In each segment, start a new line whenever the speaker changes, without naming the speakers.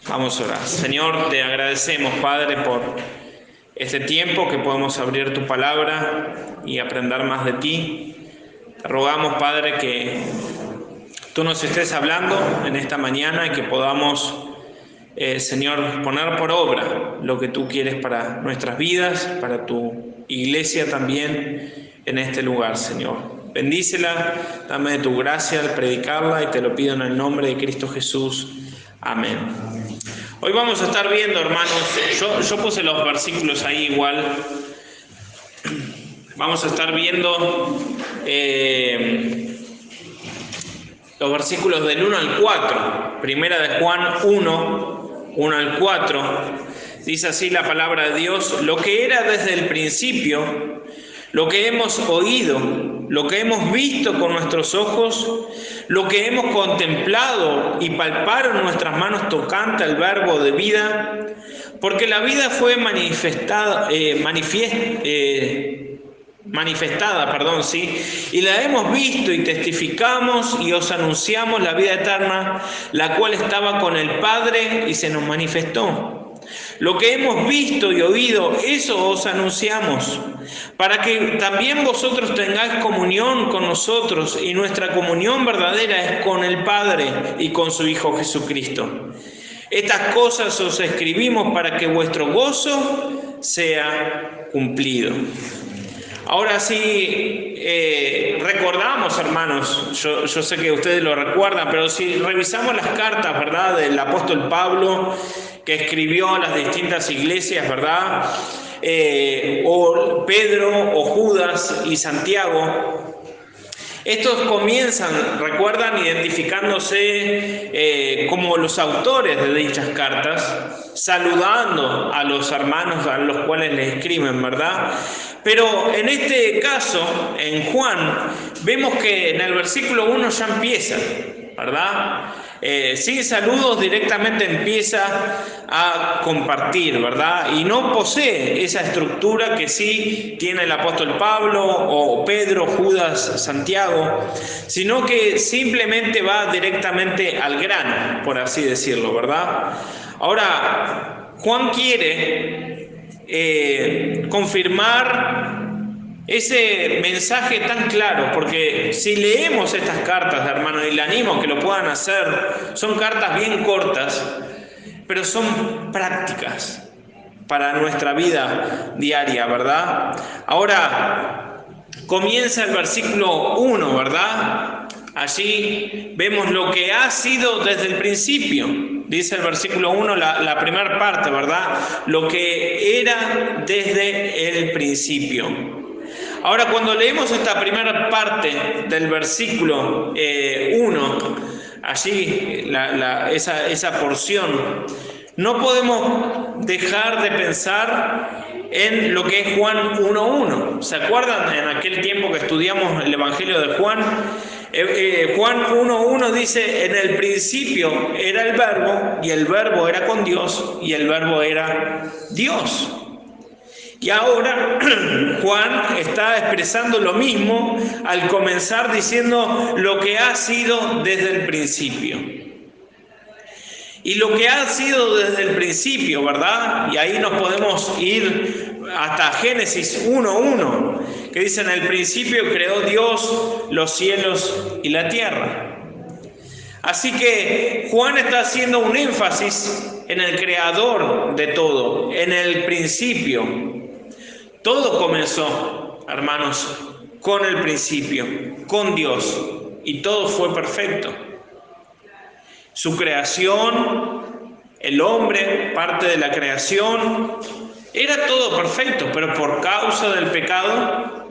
Vamos a orar. Señor, te agradecemos, Padre, por este tiempo que podemos abrir tu palabra y aprender más de ti. Te rogamos, Padre, que tú nos estés hablando en esta mañana y que podamos, Señor, poner por obra lo que tú quieres para nuestras vidas, para tu iglesia también en este lugar, Señor. Bendícela, dame de tu gracia al predicarla y te lo pido en el nombre de Cristo Jesús. Amén. Hoy vamos a estar viendo, hermanos, yo puse los versículos ahí igual. Vamos a estar viendo los versículos del 1 al 4. Primera de Juan 1 al 4. Dice así la palabra de Dios: lo que era desde el principio, lo que hemos oído, lo que hemos visto con nuestros ojos, lo que hemos contemplado y palparon nuestras manos tocante al verbo de vida, porque la vida fue manifestada, y la hemos visto y testificamos y os anunciamos la vida eterna, la cual estaba con el Padre y se nos manifestó. Lo que hemos visto y oído, eso os anunciamos, para que también vosotros tengáis comunión con nosotros, y nuestra comunión verdadera es con el Padre y con su Hijo Jesucristo. Estas cosas os escribimos para que vuestro gozo sea cumplido. Ahora sí, recordamos, hermanos, yo sé que ustedes lo recuerdan, pero si revisamos las cartas, ¿verdad?, del apóstol Pablo, que escribió a las distintas iglesias, ¿verdad?, o Pedro, o Judas y Santiago, estos comienzan, recuerdan, identificándose como los autores de dichas cartas, saludando a los hermanos a los cuales les escriben, ¿verdad? Pero en este caso, en Juan, vemos que en el versículo 1 ya empieza, ¿verdad? Sin saludos directamente empieza a compartir, ¿verdad? Y no posee esa estructura que sí tiene el apóstol Pablo o Pedro, Judas, Santiago, sino que simplemente va directamente al grano, por así decirlo, ¿verdad? Ahora, Juan quiere confirmar ese mensaje tan claro, porque si leemos estas cartas, hermanos, y le animo a que lo puedan hacer, son cartas bien cortas, pero son prácticas para nuestra vida diaria, ¿verdad? Ahora, comienza el versículo 1, ¿verdad? Allí vemos lo que ha sido desde el principio. Dice el versículo 1, la primera parte, ¿verdad? Lo que era desde el principio. Ahora, cuando leemos esta primera parte del versículo 1, allí esa porción, no podemos dejar de pensar en lo que es Juan 1.1. ¿Se acuerdan en aquel tiempo que estudiamos el Evangelio de Juan? Juan 1.1 dice: en el principio era el verbo, y el verbo era con Dios, y el verbo era Dios. Y ahora Juan está expresando lo mismo al comenzar diciendo lo que ha sido desde el principio. Y lo que ha sido desde el principio, ¿verdad? Y ahí nos podemos ir hasta Génesis 1.1, que dice: en el principio creó Dios los cielos y la tierra. Así que Juan está haciendo un énfasis en el creador de todo, en el principio. Todo comenzó, hermanos, con el principio, con Dios, y todo fue perfecto. Su creación, el hombre, parte de la creación, era todo perfecto, pero por causa del pecado,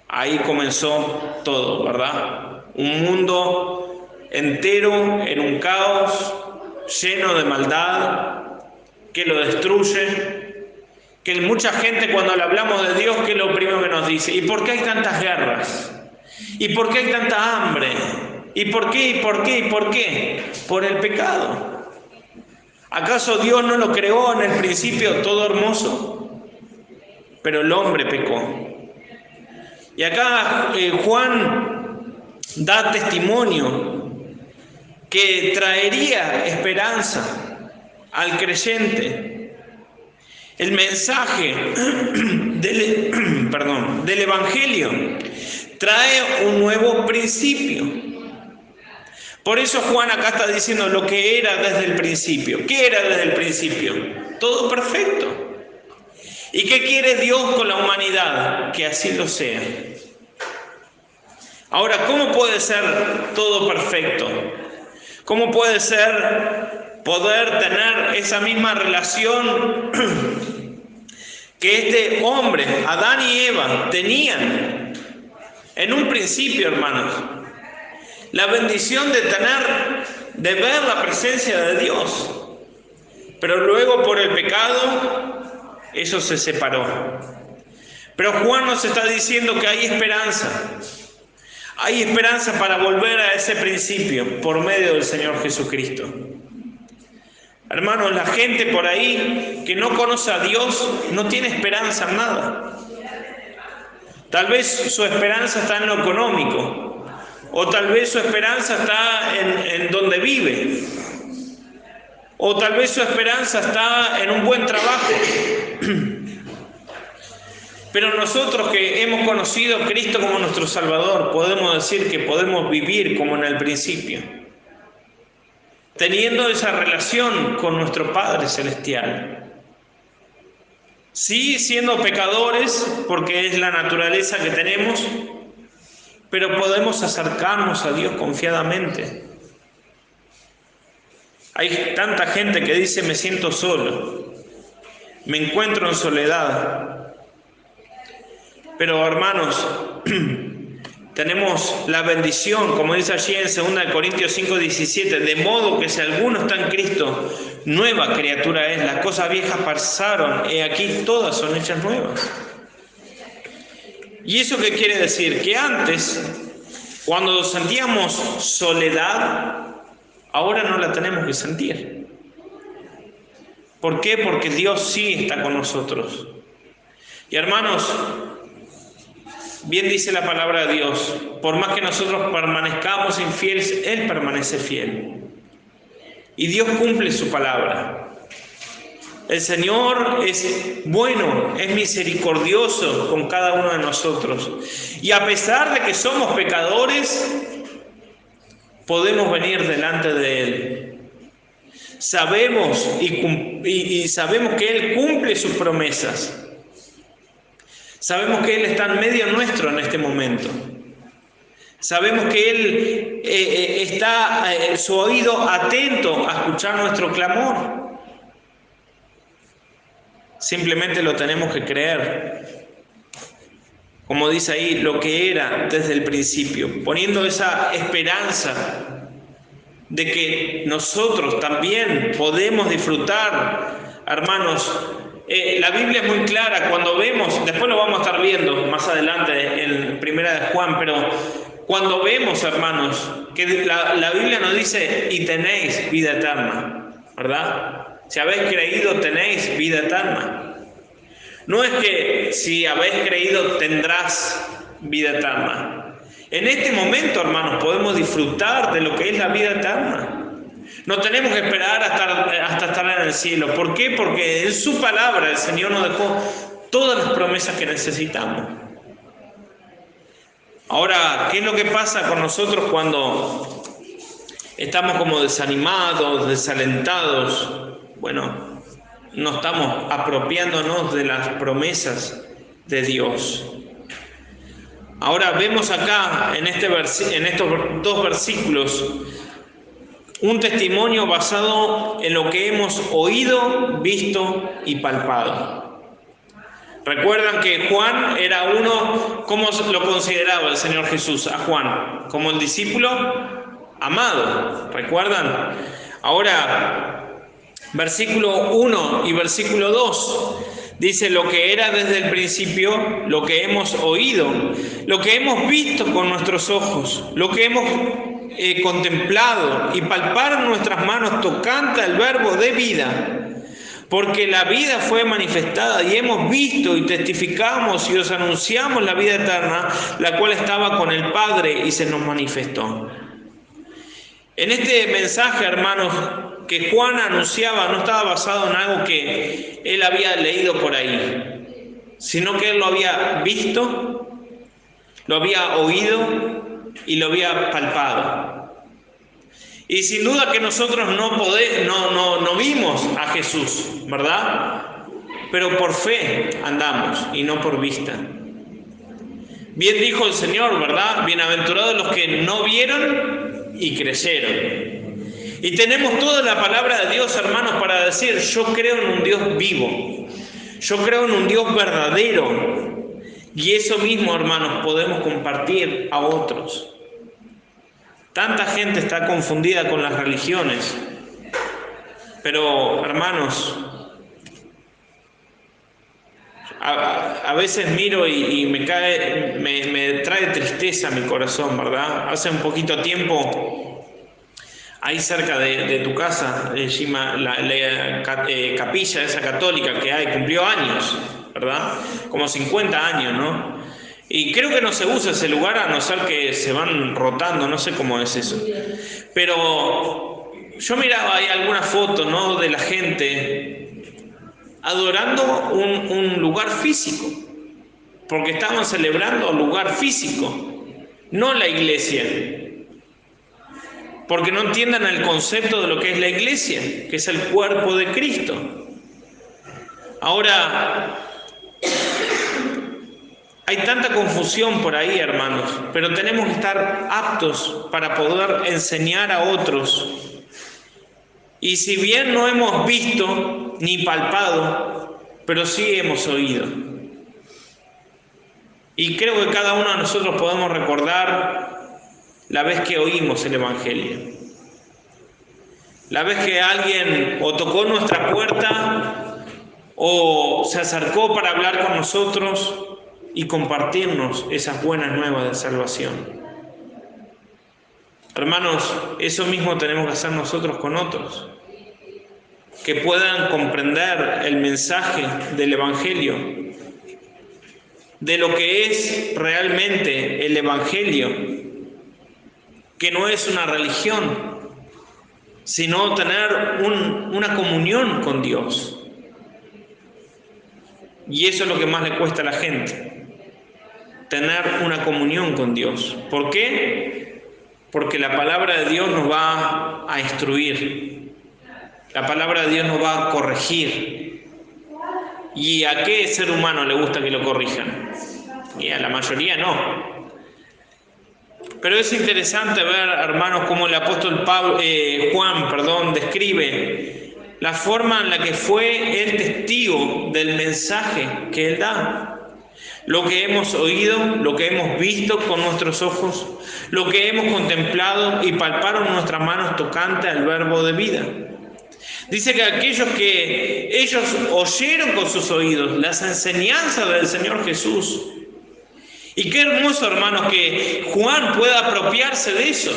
ahí comenzó todo, ¿verdad? Un mundo entero en un caos, lleno de maldad, que lo destruye. Que mucha gente, cuando le hablamos de Dios, ¿qué es lo primero que nos dice? ¿Y por qué hay tantas guerras? ¿Y por qué hay tanta hambre? ¿Y por qué? ¿Y por qué? ¿Y por qué? Por el pecado. ¿Acaso Dios no lo creó en el principio todo hermoso? Pero el hombre pecó. Y acá Juan da testimonio que traería esperanza, al creyente. El mensaje del Evangelio trae un nuevo principio. Por eso Juan acá está diciendo lo que era desde el principio. ¿Qué era desde el principio? Todo perfecto. ¿Y qué quiere Dios con la humanidad? Que así lo sea. Ahora, ¿cómo puede ser todo perfecto? ¿Cómo puede ser poder tener esa misma relación que este hombre, Adán y Eva, tenían en un principio, hermanos? La bendición de ver la presencia de Dios. Pero luego por el pecado, eso se separó. Pero Juan nos está diciendo que hay esperanza. Hay esperanza para volver a ese principio por medio del Señor Jesucristo. Hermanos, la gente por ahí que no conoce a Dios no tiene esperanza en nada. Tal vez su esperanza está en lo económico, o tal vez su esperanza está en donde vive, o tal vez su esperanza está en un buen trabajo. Pero nosotros que hemos conocido a Cristo como nuestro Salvador, podemos decir que podemos vivir como en el principio, teniendo esa relación con nuestro Padre Celestial. Sí, siendo pecadores, porque es la naturaleza que tenemos, pero podemos acercarnos a Dios confiadamente. Hay tanta gente que dice: me siento solo, me encuentro en soledad. Pero hermanos, tenemos la bendición, como dice allí en 2 Corintios 5:17, de modo que si alguno está en Cristo, nueva criatura es, las cosas viejas pasaron, y aquí todas son hechas nuevas. ¿Y eso qué quiere decir? Que antes, cuando sentíamos soledad, ahora no la tenemos que sentir. ¿Por qué? Porque Dios sí está con nosotros. Y hermanos, bien dice la palabra de Dios, por más que nosotros permanezcamos infieles, Él permanece fiel. Y Dios cumple su palabra. El Señor es bueno, es misericordioso con cada uno de nosotros. Y a pesar de que somos pecadores, podemos venir delante de Él. Sabemos y sabemos que Él cumple sus promesas. Sabemos que Él está en medio nuestro en este momento. Sabemos que Él está su oído atento a escuchar nuestro clamor. Simplemente lo tenemos que creer. Como dice ahí, lo que era desde el principio, poniendo esa esperanza de que nosotros también podemos disfrutar, hermanos. La Biblia es muy clara cuando vemos, después lo vamos a estar viendo más adelante en Primera de Juan, pero cuando vemos, hermanos, que la Biblia nos dice: y tenéis vida eterna, ¿verdad? Si habéis creído, tenéis vida eterna. No es que si habéis creído tendrás vida eterna. En este momento, hermanos, podemos disfrutar de lo que es la vida eterna. No tenemos que esperar hasta estar en el cielo. ¿Por qué? Porque en su palabra el Señor nos dejó todas las promesas que necesitamos. Ahora, ¿qué es lo que pasa con nosotros cuando estamos como desanimados, desalentados? Bueno, no estamos apropiándonos de las promesas de Dios. Ahora vemos acá en estos dos versículos un testimonio basado en lo que hemos oído, visto y palpado. Recuerdan que Juan era uno, ¿cómo lo consideraba el Señor Jesús a Juan? Como el discípulo amado, ¿recuerdan? Ahora, versículo 1 y versículo 2, dice: lo que era desde el principio, lo que hemos oído, lo que hemos visto con nuestros ojos, lo que hemos contemplado y palpar nuestras manos tocante al verbo de vida, porque la vida fue manifestada y hemos visto y testificamos y os anunciamos la vida eterna, la cual estaba con el Padre y se nos manifestó. En este mensaje, hermanos, que Juan anunciaba no estaba basado en algo que él había leído por ahí, sino que él lo había visto, lo había oído y lo había palpado. Y sin duda que nosotros no vimos a Jesús, ¿verdad? Pero por fe andamos y no por vista. Bien dijo el Señor, ¿verdad? Bienaventurados los que no vieron y creyeron. Y tenemos toda la palabra de Dios, hermanos, para decir, yo creo en un Dios vivo. Yo creo en un Dios verdadero. Y eso mismo, hermanos, podemos compartir a otros. Tanta gente está confundida con las religiones. Pero, hermanos, a veces miro y me trae tristeza a mi corazón, ¿verdad? Hace un poquito tiempo, ahí cerca de tu casa, encima la capilla esa católica que hay, cumplió años, ¿verdad? Como 50 años, ¿no? Y creo que no se usa ese lugar a no ser que se van rotando, no sé cómo es eso. Pero yo miraba ahí algunas fotos, ¿no? De la gente adorando un lugar físico, porque estaban celebrando un lugar físico, no la iglesia, porque no entiendan el concepto de lo que es la iglesia, que es el cuerpo de Cristo. Ahora, hay tanta confusión por ahí, hermanos, pero tenemos que estar aptos para poder enseñar a otros. Y si bien no hemos visto ni palpado, pero sí hemos oído. Y creo que cada uno de nosotros podemos recordar la vez que oímos el Evangelio. La vez que alguien o tocó nuestra puerta o se acercó para hablar con nosotros y compartirnos esas buenas nuevas de salvación. Hermanos, eso mismo tenemos que hacer nosotros con otros, que puedan comprender el mensaje del Evangelio, de lo que es realmente el Evangelio, que no es una religión, sino tener una comunión con Dios. Y eso es lo que más le cuesta a la gente, tener una comunión con Dios. ¿Por qué? Porque la palabra de Dios nos va a instruir, la palabra de Dios nos va a corregir. ¿Y a qué ser humano le gusta que lo corrijan? Y a la mayoría no. Pero es interesante ver, hermanos, cómo el apóstol Juan describe la forma en la que fue el testigo del mensaje que él da. Lo que hemos oído, lo que hemos visto con nuestros ojos, lo que hemos contemplado y palparon nuestras manos tocante al verbo de vida. Dice que aquellos que ellos oyeron con sus oídos las enseñanzas del Señor Jesús. Y qué hermoso, hermanos, que Juan pueda apropiarse de eso.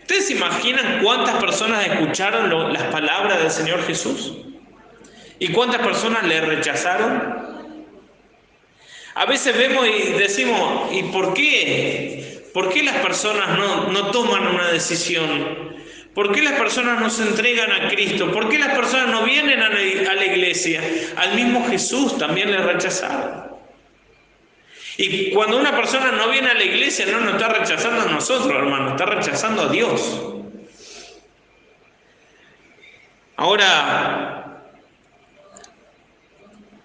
¿Ustedes se imaginan cuántas personas escucharon las palabras del Señor Jesús? ¿Y cuántas personas le rechazaron? A veces vemos y decimos, ¿y por qué? ¿Por qué las personas no toman una decisión? ¿Por qué las personas no se entregan a Cristo? ¿Por qué las personas no vienen a la iglesia? Al mismo Jesús también le rechazaron. Y cuando una persona no viene a la iglesia, no nos está rechazando a nosotros, hermano, está rechazando a Dios. Ahora,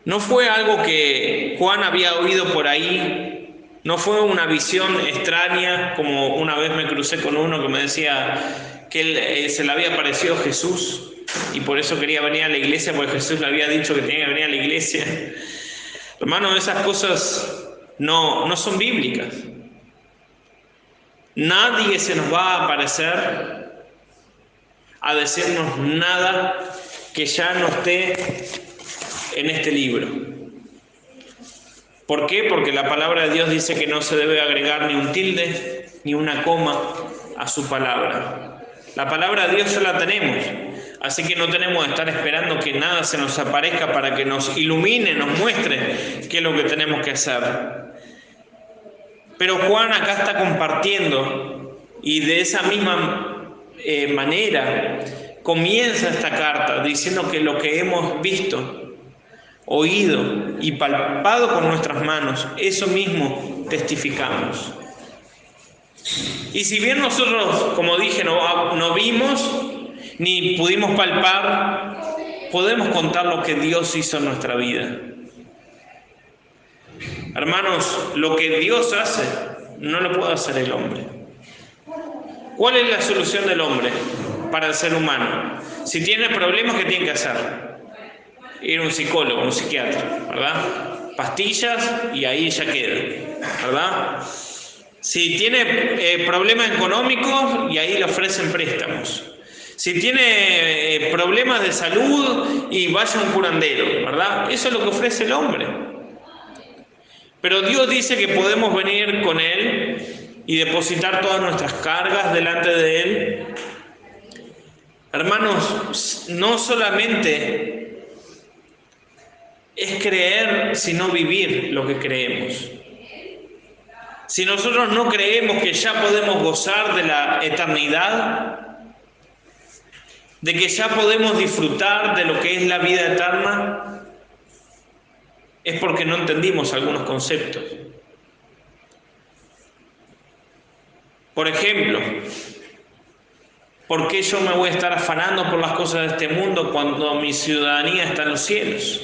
no fue algo que Juan había oído por ahí, no fue una visión extraña, como una vez me crucé con uno que me decía que se le había aparecido Jesús y por eso quería venir a la iglesia, porque Jesús le había dicho que tenía que venir a la iglesia. Hermano, esas cosas no son bíblicas. Nadie se nos va a aparecer a decirnos nada que ya no esté en este libro. ¿Por qué? Porque la palabra de Dios dice que no se debe agregar ni un tilde ni una coma a su palabra. La palabra de Dios ya la tenemos, así que no tenemos que estar esperando que nada se nos aparezca para que nos ilumine, nos muestre qué es lo que tenemos que hacer. Pero Juan acá está compartiendo, y de esa misma manera comienza esta carta diciendo que lo que hemos visto, oído y palpado con nuestras manos, eso mismo testificamos. Y si bien nosotros, como dije, no vimos ni pudimos palpar, podemos contar lo que Dios hizo en nuestra vida. Hermanos, lo que Dios hace, no lo puede hacer el hombre. ¿Cuál es la solución del hombre para el ser humano? Si tiene problemas, ¿qué tiene que hacer? Ir a un psicólogo, un psiquiatra, ¿verdad? Pastillas y ahí ya queda, ¿verdad? Si tiene problemas económicos y ahí le ofrecen préstamos. Si tiene problemas de salud y vaya a un curandero, ¿verdad? Eso es lo que ofrece el hombre. Pero Dios dice que podemos venir con Él y depositar todas nuestras cargas delante de Él. Hermanos, no solamente es creer, sino vivir lo que creemos. Si nosotros no creemos que ya podemos gozar de la eternidad, de que ya podemos disfrutar de lo que es la vida eterna, es porque no entendimos algunos conceptos. Por ejemplo, ¿por qué yo me voy a estar afanando por las cosas de este mundo cuando mi ciudadanía está en los cielos?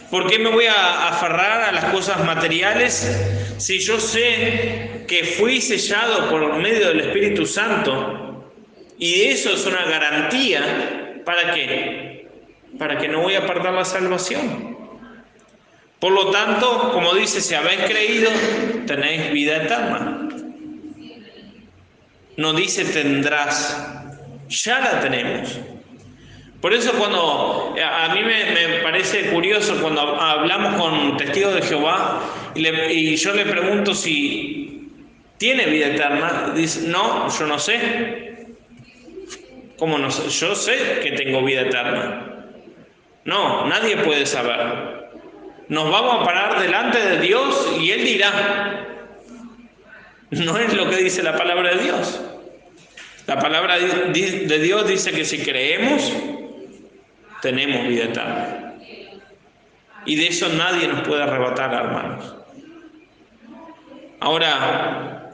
¿Por qué me voy a aferrar a las cosas materiales si yo sé que fui sellado por medio del Espíritu Santo? Y eso es una garantía, ¿para qué? Para que no voy a perder la salvación. Por lo tanto, como dice, si habéis creído, tenéis vida eterna. No dice tendrás, ya la tenemos. Por eso cuando a mí me parece curioso cuando hablamos con testigos de Jehová y yo le pregunto si tiene vida eterna, dice, no, yo no sé. ¿Cómo no sé? Yo sé que tengo vida eterna. No, nadie puede saber. Nos vamos a parar delante de Dios y Él dirá. No es lo que dice la palabra de Dios. La palabra de Dios dice que si creemos, tenemos vida eterna. Y de eso nadie nos puede arrebatar, hermanos. Ahora,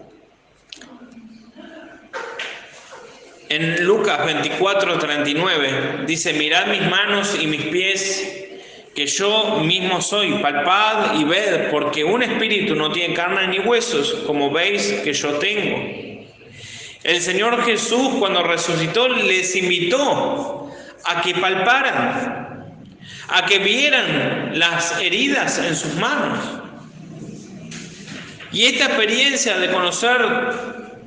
en Lucas 24:39 dice, mirad mis manos y mis pies, que yo mismo soy, palpad y ved, porque un espíritu no tiene carne ni huesos, como veis que yo tengo. El Señor Jesús, cuando resucitó, les invitó a que palparan, a que vieran las heridas en sus manos. Y esta experiencia de conocer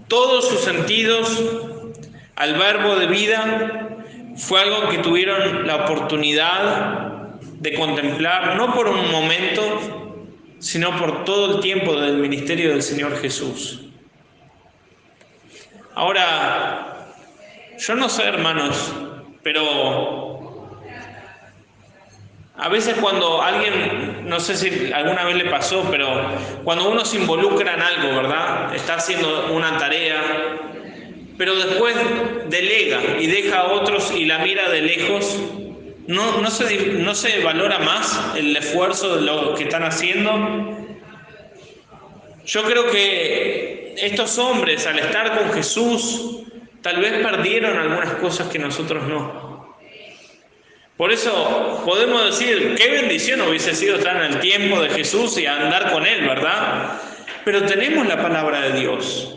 todos sus sentidos al verbo de vida fue algo que tuvieron la oportunidad de contemplar, no por un momento, sino por todo el tiempo del ministerio del Señor Jesús. Ahora, yo no sé, hermanos, pero a veces cuando alguien, no sé si alguna vez le pasó, pero cuando uno se involucra en algo, ¿verdad? Está haciendo una tarea, pero después delega y deja a otros y la mira de lejos, ¿no se valora más el esfuerzo de lo que están haciendo? Yo creo que estos hombres, al estar con Jesús, tal vez perdieron algunas cosas que nosotros no. Por eso podemos decir, qué bendición hubiese sido estar en el tiempo de Jesús y andar con Él, ¿verdad? Pero tenemos la palabra de Dios.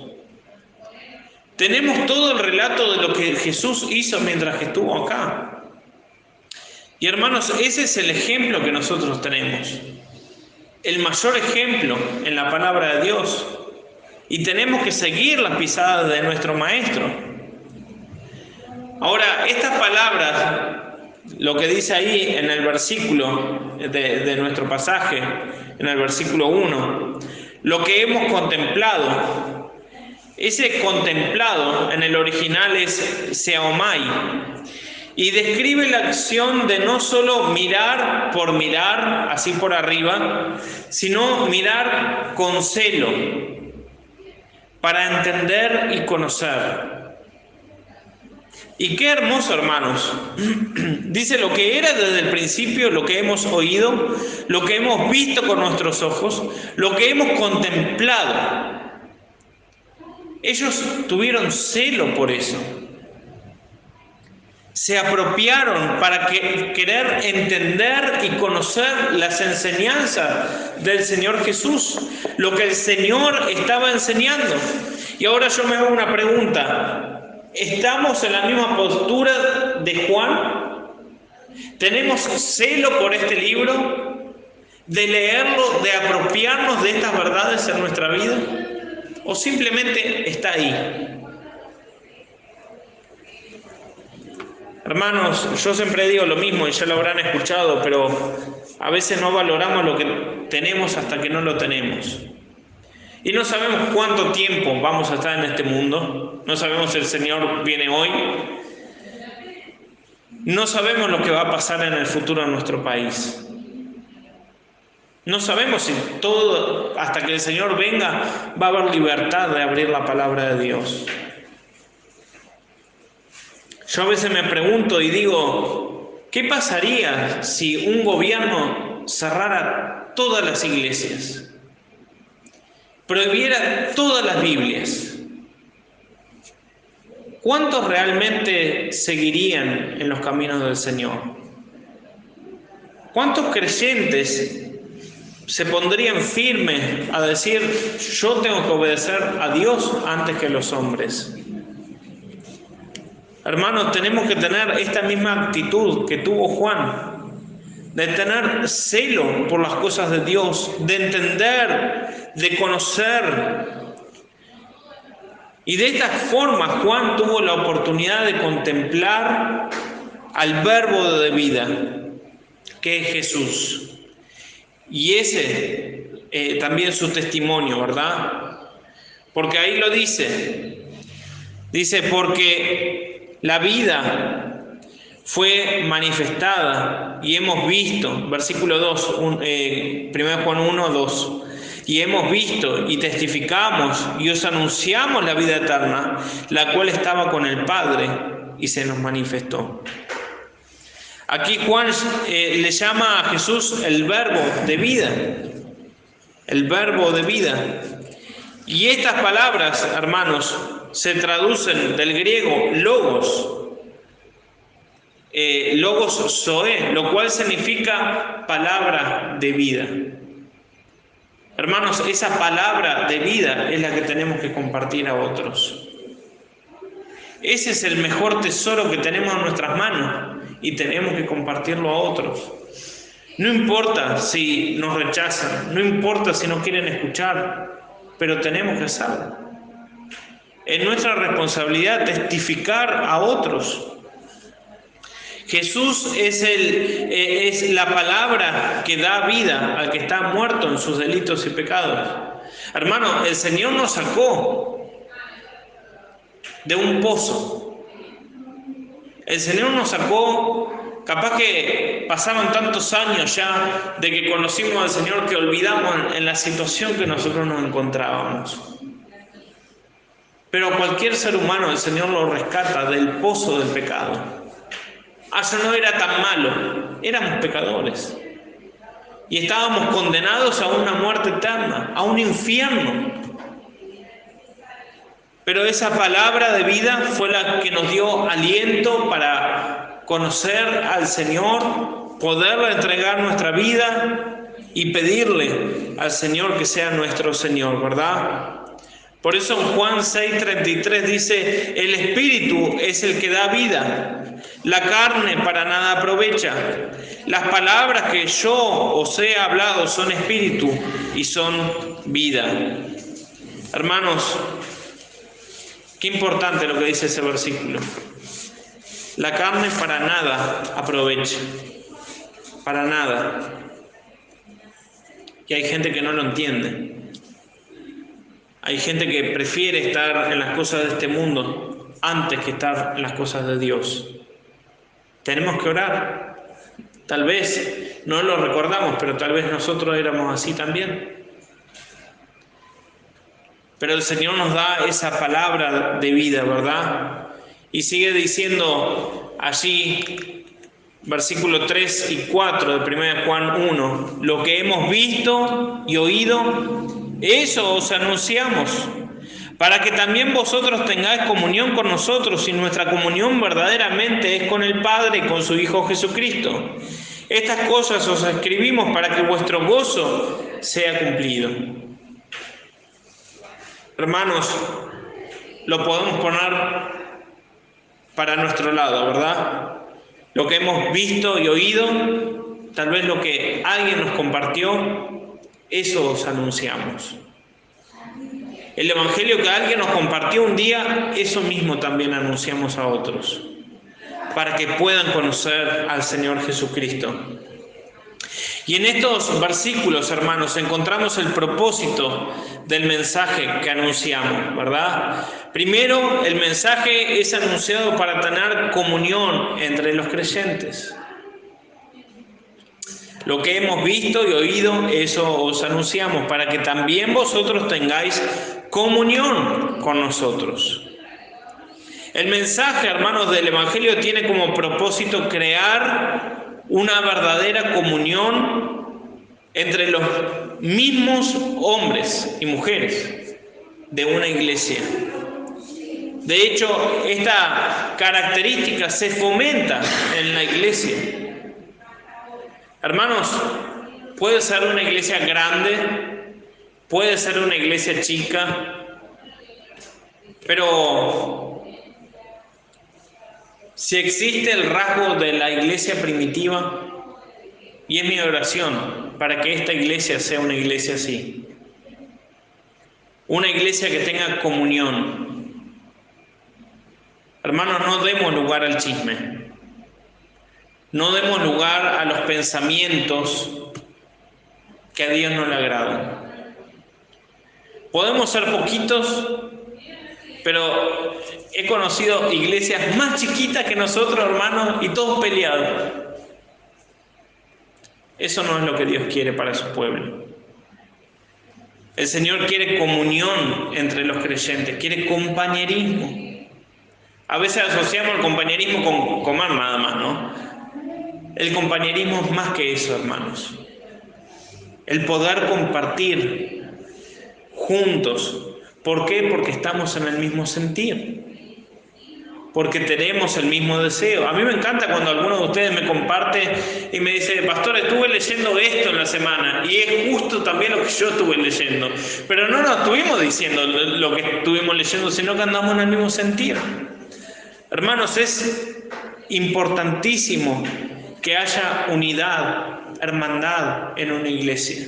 Tenemos todo el relato de lo que Jesús hizo mientras que estuvo acá. Y hermanos, ese es el ejemplo que nosotros tenemos. El mayor ejemplo en la palabra de Dios. Y tenemos que seguir las pisadas de nuestro Maestro. Ahora, estas palabras, lo que dice ahí en el versículo de nuestro pasaje, en el versículo 1, lo que hemos contemplado, ese contemplado en el original es seomai, y describe la acción de no solo mirar por mirar, así por arriba, sino mirar con celo, para entender y conocer. Y qué hermoso, hermanos. Dice lo que era desde el principio, lo que hemos oído, lo que hemos visto con nuestros ojos, lo que hemos contemplado. Ellos tuvieron celo por eso. Se apropiaron para querer entender y conocer las enseñanzas del Señor Jesús, lo que el Señor estaba enseñando. Y ahora yo me hago una pregunta. ¿Estamos en la misma postura de Juan? ¿Tenemos celo por este libro? ¿De leerlo, de apropiarnos de estas verdades en nuestra vida? ¿O simplemente está ahí? Hermanos, yo siempre digo lo mismo y ya lo habrán escuchado, pero a veces no valoramos lo que tenemos hasta que no lo tenemos. Y no sabemos cuánto tiempo vamos a estar en este mundo. No sabemos si el Señor viene hoy. No sabemos lo que va a pasar en el futuro en nuestro país. No sabemos si todo, hasta que el Señor venga, va a haber libertad de abrir la palabra de Dios. Yo a veces me pregunto y digo, ¿qué pasaría si un gobierno cerrara todas las iglesias? Prohibiera todas las Biblias. ¿Cuántos realmente seguirían en los caminos del Señor? ¿Cuántos creyentes se pondrían firmes a decir, yo tengo que obedecer a Dios antes que a los hombres? Hermanos, tenemos que tener esta misma actitud que tuvo Juan, de tener celo por las cosas de Dios, de entender, de conocer. Y de esta forma Juan tuvo la oportunidad de contemplar al Verbo de vida, que es Jesús. Y ese también su testimonio, ¿verdad? Porque ahí lo dice. Dice, porque la vida fue manifestada y hemos visto, versículo 2, 1 Juan 1, 2, y hemos visto y testificamos y os anunciamos la vida eterna, la cual estaba con el Padre y se nos manifestó. Aquí Juan le llama a Jesús el verbo de vida, el verbo de vida. Y estas palabras, hermanos, se traducen del griego logos, logos zoe, lo cual significa palabra de vida. Hermanos, esa palabra de vida es la que tenemos que compartir a otros. Ese es el mejor tesoro que tenemos en nuestras manos y tenemos que compartirlo a otros. No importa si nos rechazan, no importa si no quieren escuchar, pero tenemos que hacerlo. Es nuestra responsabilidad testificar a otros. Jesús es la palabra que da vida al que está muerto en sus delitos y pecados. Hermano, el Señor nos sacó de un pozo. El Señor nos sacó, capaz que pasaron tantos años ya de que conocimos al Señor que olvidamos en la situación que nosotros nos encontrábamos. Pero cualquier ser humano el Señor lo rescata del pozo del pecado. Eso no era tan malo, éramos pecadores. Y estábamos condenados a una muerte eterna, a un infierno. Pero esa palabra de vida fue la que nos dio aliento para conocer al Señor, poderle entregar nuestra vida y pedirle al Señor que sea nuestro Señor, ¿verdad? Por eso en Juan 6:33 dice, el Espíritu es el que da vida, la carne para nada aprovecha. Las palabras que yo os he hablado son espíritu y son vida. Hermanos, qué importante lo que dice ese versículo. La carne para nada aprovecha, para nada. Y hay gente que no lo entiende. Hay gente que prefiere estar en las cosas de este mundo antes que estar en las cosas de Dios. Tenemos que orar. Tal vez no lo recordamos, pero tal vez nosotros éramos así también. Pero el Señor nos da esa palabra de vida, ¿verdad? Y sigue diciendo allí, versículos 3 y 4 de 1 Juan 1, lo que hemos visto y oído, eso os anunciamos, para que también vosotros tengáis comunión con nosotros, y nuestra comunión verdaderamente es con el Padre y con su Hijo Jesucristo. Estas cosas os escribimos para que vuestro gozo sea cumplido. Hermanos, lo podemos poner para nuestro lado, ¿verdad? Lo que hemos visto y oído, tal vez lo que alguien nos compartió, eso os anunciamos. El evangelio que alguien nos compartió un día, eso mismo también anunciamos a otros, para que puedan conocer al Señor Jesucristo. Y en estos versículos, hermanos, encontramos el propósito del mensaje que anunciamos, ¿verdad? Primero, el mensaje es anunciado para tener comunión entre los creyentes. Lo que hemos visto y oído, eso os anunciamos, para que también vosotros tengáis comunión con nosotros. El mensaje, hermanos, del Evangelio tiene como propósito crear una verdadera comunión entre los mismos hombres y mujeres de una iglesia. De hecho, esta característica se fomenta en la iglesia. Hermanos, puede ser una iglesia grande, puede ser una iglesia chica, pero si existe el rasgo de la iglesia primitiva, y es mi oración para que esta iglesia sea una iglesia así, una iglesia que tenga comunión. Hermanos, no demos lugar al chisme. No demos lugar a los pensamientos que a Dios no le agradan. Podemos ser poquitos, pero he conocido iglesias más chiquitas que nosotros, hermanos, y todos peleados. Eso no es lo que Dios quiere para su pueblo. El Señor quiere comunión entre los creyentes, quiere compañerismo. A veces asociamos el compañerismo con comer nada más, ¿no? El compañerismo es más que eso, hermanos. El poder compartir juntos. ¿Por qué? Porque estamos en el mismo sentir. Porque tenemos el mismo deseo. A mí me encanta cuando alguno de ustedes me comparte y me dice, pastor, estuve leyendo esto en la semana. Y es justo también lo que yo estuve leyendo. Pero no nos estuvimos diciendo lo que estuvimos leyendo, sino que andamos en el mismo sentir. Hermanos, es importantísimo que haya unidad, hermandad en una iglesia.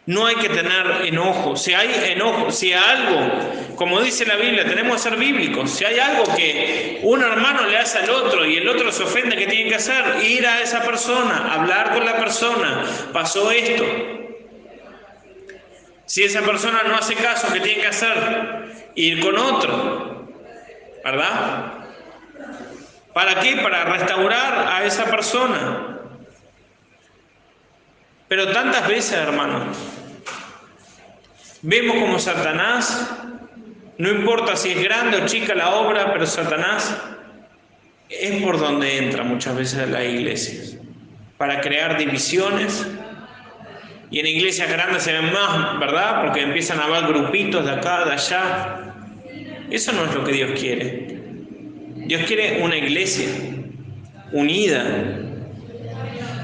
No hay que tener enojo. Si hay enojo, si hay algo, como dice la Biblia, tenemos que ser bíblicos. Si hay algo que un hermano le hace al otro y el otro se ofende, ¿qué tiene que hacer? Ir a esa persona, hablar con la persona. Pasó esto. Si esa persona no hace caso, ¿qué tiene que hacer? Ir con otro. ¿Verdad? ¿Para qué? Para restaurar a esa persona. Pero tantas veces, hermanos, vemos como Satanás, no importa si es grande o chica la obra, pero Satanás es por donde entra muchas veces a las iglesias, para crear divisiones. Y en iglesias grandes se ven más, ¿verdad? Porque empiezan a haber grupitos de acá, de allá. Eso no es lo que Dios quiere. Dios quiere una iglesia unida.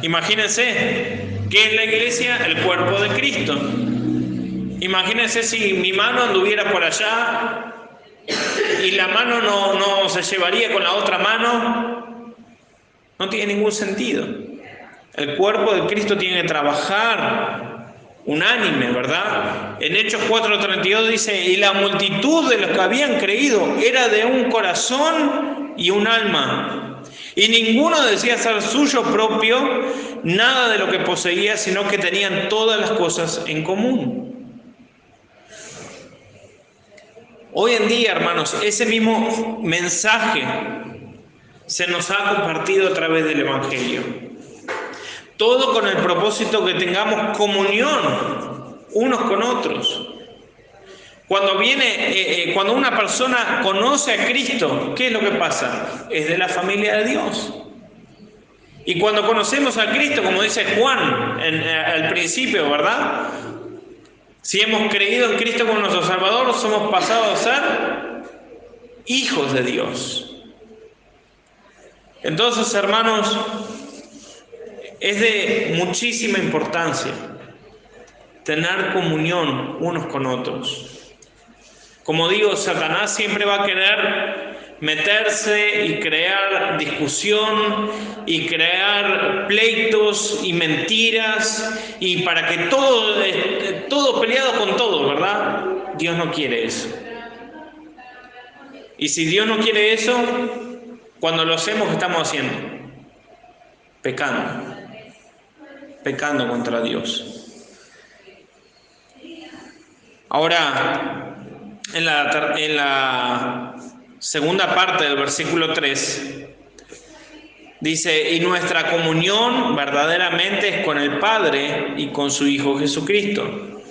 Imagínense, ¿qué es la iglesia? El cuerpo de Cristo. Imagínense si mi mano anduviera por allá y la mano no se llevaría con la otra mano. No tiene ningún sentido. El cuerpo de Cristo tiene que trabajar unánime, ¿verdad? En Hechos 4:32 dice, y la multitud de los que habían creído era de un corazón y un alma. Y ninguno decía ser suyo propio nada de lo que poseía, sino que tenían todas las cosas en común. Hoy en día, hermanos, ese mismo mensaje se nos ha compartido a través del Evangelio. Todo con el propósito que tengamos comunión unos con otros. Cuando una persona conoce a Cristo, ¿qué es lo que pasa? Es de la familia de Dios. Y cuando conocemos a Cristo, como dice Juan al principio, ¿verdad? Si hemos creído en Cristo como nuestro Salvador, somos pasados a ser hijos de Dios. Entonces, hermanos, es de muchísima importancia tener comunión unos con otros. Como digo, Satanás siempre va a querer meterse y crear discusión y crear pleitos y mentiras y para que todo peleado con todo, ¿verdad? Dios no quiere eso. Y si Dios no quiere eso, cuando lo hacemos, ¿qué estamos haciendo? Pecando contra Dios. Ahora, en la segunda parte del versículo 3, dice, y nuestra comunión verdaderamente es con el Padre y con su Hijo Jesucristo.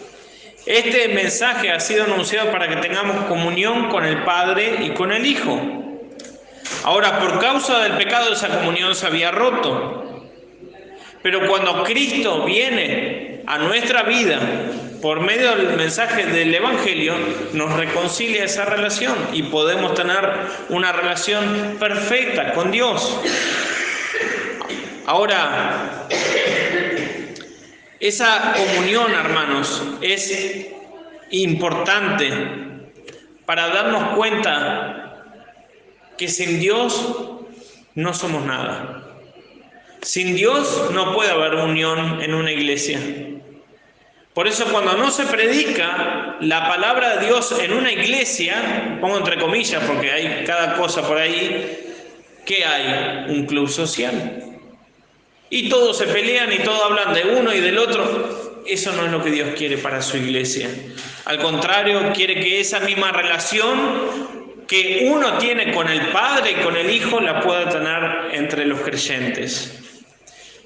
Este mensaje ha sido anunciado para que tengamos comunión con el Padre y con el Hijo. Ahora, por causa del pecado, esa comunión se había roto. Pero cuando Cristo viene a nuestra vida, por medio del mensaje del Evangelio, nos reconcilia esa relación y podemos tener una relación perfecta con Dios. Ahora, esa comunión, hermanos, es importante para darnos cuenta que sin Dios no somos nada. Sin Dios no puede haber unión en una iglesia. Por eso cuando no se predica la palabra de Dios en una iglesia, pongo entre comillas porque hay cada cosa por ahí, ¿qué hay? Un club social. Y todos se pelean y todos hablan de uno y del otro. Eso no es lo que Dios quiere para su iglesia. Al contrario, quiere que esa misma relación que uno tiene con el Padre y con el Hijo la pueda tener entre los creyentes.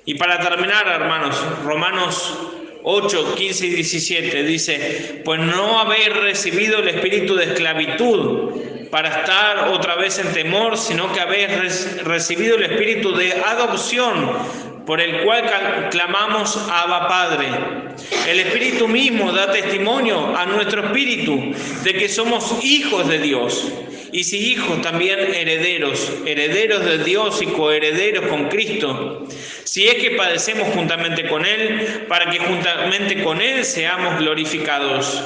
Y para terminar, hermanos, Romanos 8, 15 y 17 dice, pues no habéis recibido el espíritu de esclavitud para estar otra vez en temor, sino que habéis recibido el espíritu de adopción, por el cual clamamos Abba Padre. El Espíritu mismo da testimonio a nuestro espíritu de que somos hijos de Dios. Y si hijos, también herederos, herederos de Dios y coherederos con Cristo. Si es que padecemos juntamente con Él, para que juntamente con Él seamos glorificados.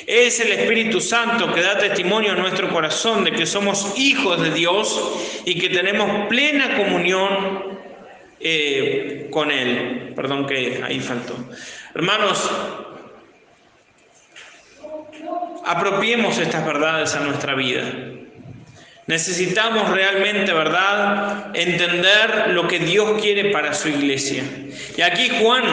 Es el Espíritu Santo que da testimonio a nuestro corazón de que somos hijos de Dios y que tenemos plena comunión con Él. Perdón que ahí faltó. Hermanos, apropiemos estas verdades a nuestra vida. Necesitamos realmente, ¿verdad?, entender lo que Dios quiere para su iglesia. Y aquí Juan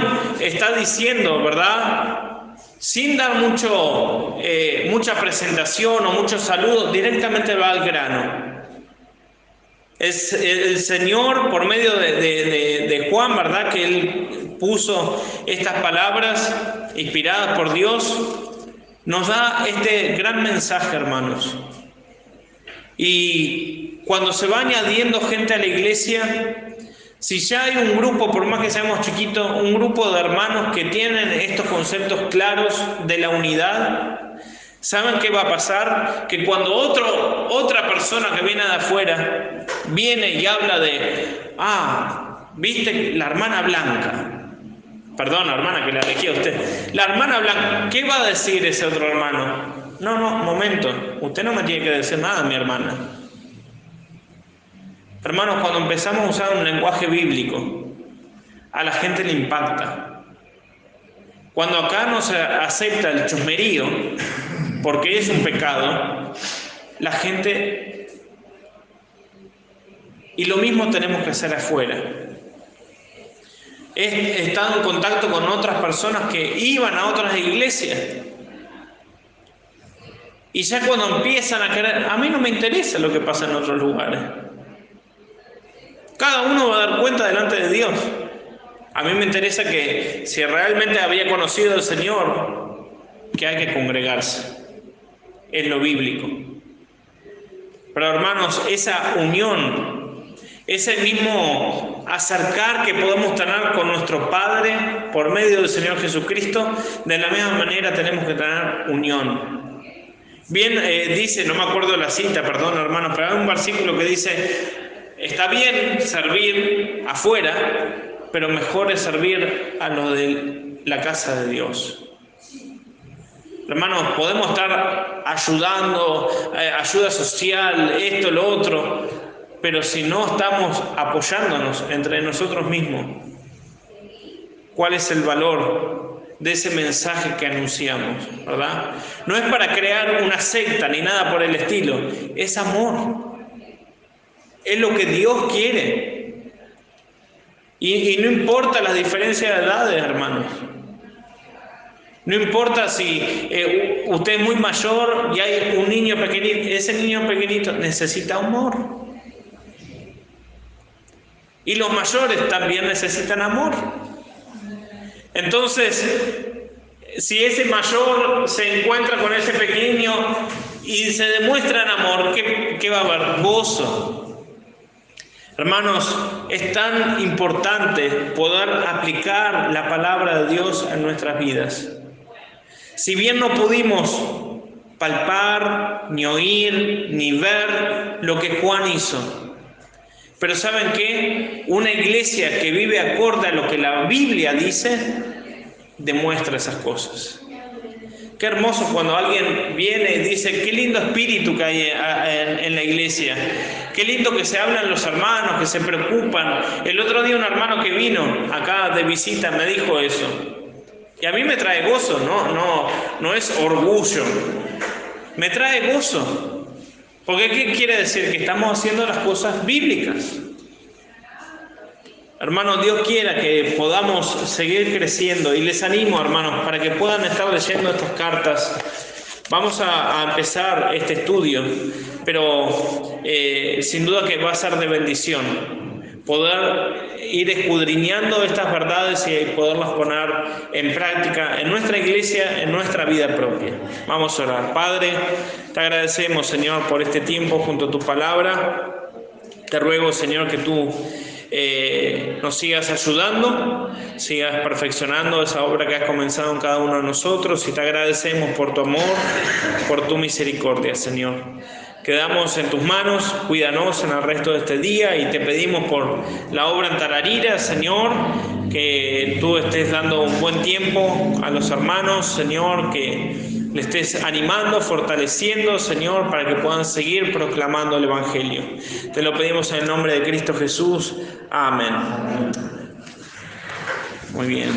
está diciendo, ¿verdad?, sin dar mucha presentación o muchos saludos, directamente va al grano. Es el Señor, por medio de Juan, ¿verdad?, que Él puso estas palabras inspiradas por Dios, nos da este gran mensaje, hermanos. Y cuando se va añadiendo gente a la iglesia, si ya hay un grupo, por más que seamos chiquitos, un grupo de hermanos que tienen estos conceptos claros de la unidad, ¿saben qué va a pasar? Que cuando otra persona que viene de afuera viene y habla de, ¿viste la hermana Blanca? Perdón, hermana, que la elegí a usted. La hermana Blanca, ¿qué va a decir ese otro hermano? No, momento, usted no me tiene que decir nada, mi hermana. Hermanos, cuando empezamos a usar un lenguaje bíblico, a la gente le impacta. Cuando acá no se acepta el chusmerío, porque es un pecado, la gente... Y lo mismo tenemos que hacer afuera. He estado en contacto con otras personas que iban a otras iglesias. Y ya cuando empiezan a querer, a mí no me interesa lo que pasa en otros lugares. Cada uno va a dar cuenta delante de Dios. A mí me interesa que si realmente había conocido al Señor, que hay que congregarse. es lo bíblico. Pero hermanos, esa unión, ese mismo acercar que podemos tener con nuestro Padre por medio del Señor Jesucristo, de la misma manera tenemos que tener unión. Bien, dice, no me acuerdo la cita, perdón hermanos, pero hay un versículo que dice, está bien servir afuera, pero mejor es servir a los de la casa de Dios. Hermanos, podemos estar ayudando, ayuda social, esto, lo otro, pero si no estamos apoyándonos entre nosotros mismos, ¿cuál es el valor de ese mensaje que anunciamos? ¿Verdad? No es para crear una secta ni nada por el estilo, es amor. Es lo que Dios quiere. Y no importa las diferencias de edades, hermanos. No importa si usted es muy mayor y hay un niño pequeñito, ese niño pequeñito necesita amor. Y los mayores también necesitan amor. Entonces, si ese mayor se encuentra con ese pequeño y se demuestra en amor, ¿qué va a haber? Gozo. Hermanos, es tan importante poder aplicar la palabra de Dios en nuestras vidas. Si bien no pudimos palpar, ni oír, ni ver lo que Juan hizo, pero ¿saben qué? Una iglesia que vive acorde a lo que la Biblia dice, demuestra esas cosas. Qué hermoso cuando alguien viene y dice, qué lindo espíritu que hay en la iglesia, qué lindo que se hablan los hermanos, que se preocupan. El otro día un hermano que vino acá de visita me dijo eso. Y a mí me trae gozo, no es orgullo, me trae gozo. Porque ¿qué quiere decir? Que estamos haciendo las cosas bíblicas. Hermanos, Dios quiera que podamos seguir creciendo y les animo, hermanos, para que puedan estar leyendo estas cartas. Vamos a empezar este estudio, pero sin duda que va a ser de bendición poder ir escudriñando estas verdades y poderlas poner en práctica en nuestra iglesia, en nuestra vida propia. Vamos a orar. Padre, te agradecemos, Señor, por este tiempo junto a tu palabra. Te ruego, Señor, que tú nos sigas ayudando, sigas perfeccionando esa obra que has comenzado en cada uno de nosotros, y te agradecemos por tu amor, por tu misericordia, Señor. Quedamos en tus manos, cuídanos en el resto de este día y te pedimos por la obra en Tararira, Señor, que tú estés dando un buen tiempo a los hermanos, Señor, que le estés animando, fortaleciendo, Señor, para que puedan seguir proclamando el Evangelio. Te lo pedimos en el nombre de Cristo Jesús. Amén. Muy bien.